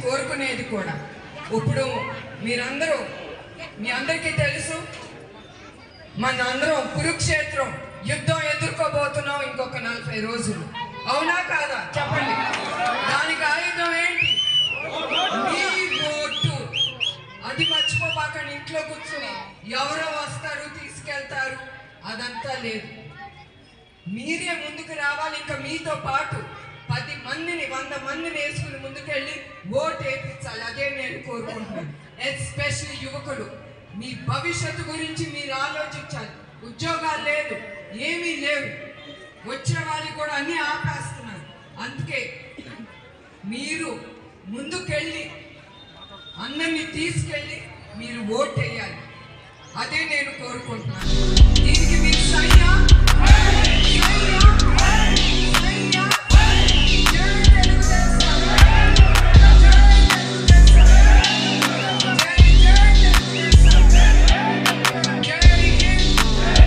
కోరుకునేది కూడా ఇప్పుడు మీరందరూ మీ అందరికీ తెలుసు మనందరం కురుక్షేత్రం యుద్ధం ఎదుర్కోబోతున్నాం ఇంకొక 40 రోజులు. అవునా కాదా చెప్పండి? దానికి ఆయుధం ఏంటి? మీ ఓటు. అది మర్చిపోపాకండి. ఇంట్లో కూర్చుని ఎవరో వస్తారు తీసుకెళ్తారు అదంతా లేదు. మీరే ముందుకు రావాలి. ఇంకా మీతో పాటు 10 మందిని 100 మందిని వేసుకుని ముందుకెళ్ళి ఓటు వేయించాలి. అదే నేను కోరుకుంటున్నాను. ఎస్పెషల్లీ యువకులు, మీ భవిష్యత్తు గురించి మీరు ఆలోచించాలి. ఉద్యోగాలు లేదు, ఏమీ లేవు, వచ్చిన వాళ్ళకి కూడా అన్నీ ఆపేస్తున్నారు. అందుకే మీరు ముందుకెళ్ళి అందరినీ తీసుకెళ్ళి మీరు ఓటు వేయాలి. అదే నేను కోరుకుంటున్నాను.